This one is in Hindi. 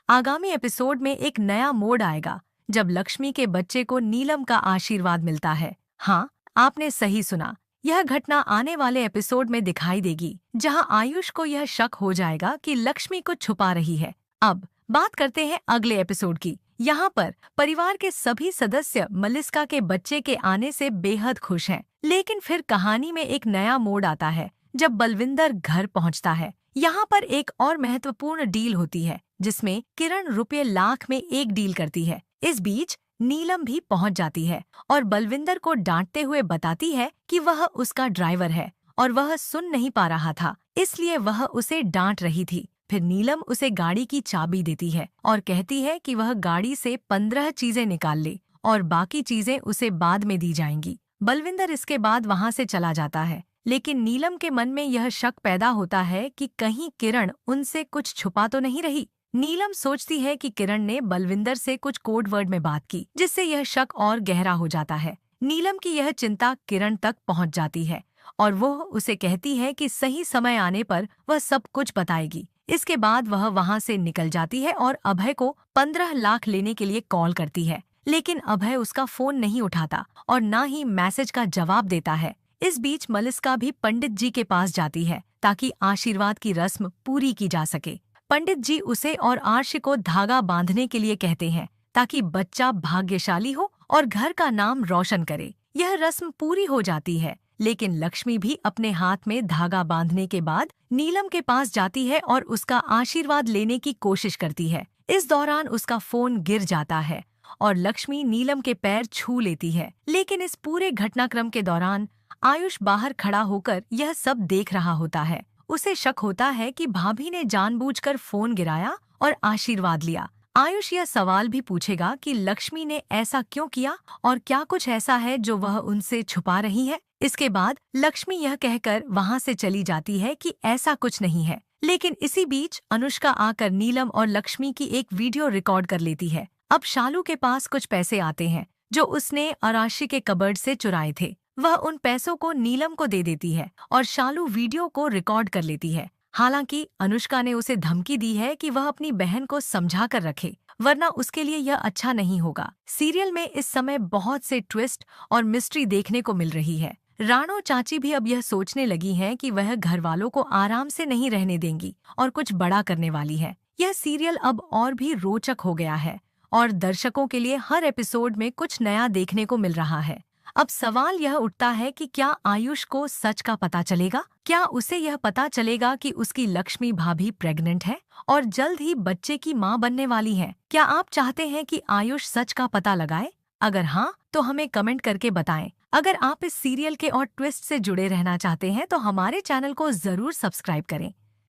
आगामी एपिसोड में एक नया मोड़ आएगा जब लक्ष्मी के बच्चे को नीलम का आशीर्वाद मिलता है। हाँ, आपने सही सुना। यह घटना आने वाले एपिसोड में दिखाई देगी, जहां आयुष को यह शक हो जाएगा कि लक्ष्मी कुछ छुपा रही है। अब बात करते हैं अगले एपिसोड की। यहाँ पर परिवार के सभी सदस्य मलिस्का के बच्चे के आने से बेहद खुश हैं। लेकिन फिर कहानी में एक नया मोड़ आता है जब बलविंदर घर पहुँचता है। यहाँ पर एक और महत्वपूर्ण डील होती है जिसमें किरण रुपये लाख में एक डील करती है। इस बीच नीलम भी पहुंच जाती है और बलविंदर को डांटते हुए बताती है कि वह उसका ड्राइवर है और वह सुन नहीं पा रहा था, इसलिए वह उसे डांट रही थी। फिर नीलम उसे गाड़ी की चाबी देती है और कहती है कि वह गाड़ी से 15 चीजें निकाल ले और बाकी चीजें उसे बाद में दी जाएंगी। बलविंदर इसके बाद वहां से चला जाता है, लेकिन नीलम के मन में यह शक पैदा होता है कि कहीं किरण उनसे कुछ छुपा तो नहीं रही। नीलम सोचती है कि किरण ने बलविंदर से कुछ कोड वर्ड में बात की, जिससे यह शक और गहरा हो जाता है। नीलम की यह चिंता किरण तक पहुंच जाती है और वह उसे कहती है कि सही समय आने पर वह सब कुछ बताएगी। इसके बाद वह वहां से निकल जाती है और अभय को 15 लाख लेने के लिए कॉल करती है, लेकिन अभय उसका फोन नहीं उठाता और न ही मैसेज का जवाब देता है। इस बीच मलिस्का भी पंडित जी के पास जाती है ताकि आशीर्वाद की रस्म पूरी की जा सके। पंडित जी उसे और आर्श को धागा बांधने के लिए कहते हैं ताकि बच्चा भाग्यशाली हो और घर का नाम रोशन करे। यह रस्म पूरी हो जाती है, लेकिन लक्ष्मी भी अपने हाथ में धागा बांधने के बाद नीलम के पास जाती है और उसका आशीर्वाद लेने की कोशिश करती है। इस दौरान उसका फोन गिर जाता है और लक्ष्मी नीलम के पैर छू लेती है। लेकिन इस पूरे घटनाक्रम के दौरान आयुष बाहर खड़ा होकर यह सब देख रहा होता है। उसे शक होता है कि भाभी ने जानबूझकर फोन गिराया और आशीर्वाद लिया। आयुष यह सवाल भी पूछेगा कि लक्ष्मी ने ऐसा क्यों किया और क्या कुछ ऐसा है जो वह उनसे छुपा रही है। इसके बाद लक्ष्मी यह कहकर वहां से चली जाती है कि ऐसा कुछ नहीं है। लेकिन इसी बीच अनुष्का आकर नीलम और लक्ष्मी की एक वीडियो रिकॉर्ड कर लेती है। अब शालू के पास कुछ पैसे आते हैं जो उसने अराशी के कबर्ड से चुराए थे। वह उन पैसों को नीलम को दे देती है और शालू वीडियो को रिकॉर्ड कर लेती है। हालांकि अनुष्का ने उसे धमकी दी है कि वह अपनी बहन को समझा कर रखे, वरना उसके लिए यह अच्छा नहीं होगा। सीरियल में इस समय बहुत से ट्विस्ट और मिस्ट्री देखने को मिल रही है। राणो चाची भी अब यह सोचने लगी हैं कि वह घर वालों को आराम से नहीं रहने देंगी और कुछ बड़ा करने वाली है। यह सीरियल अब और भी रोचक हो गया है और दर्शकों के लिए हर एपिसोड में कुछ नया देखने को मिल रहा है। अब सवाल यह उठता है कि क्या आयुष को सच का पता चलेगा? क्या उसे यह पता चलेगा कि उसकी लक्ष्मी भाभी प्रेग्नेंट है और जल्द ही बच्चे की मां बनने वाली है? क्या आप चाहते हैं कि आयुष सच का पता लगाए? अगर हाँ, तो हमें कमेंट करके बताएं। अगर आप इस सीरियल के और ट्विस्ट से जुड़े रहना चाहते हैं तो हमारे चैनल को जरूर सब्सक्राइब करें।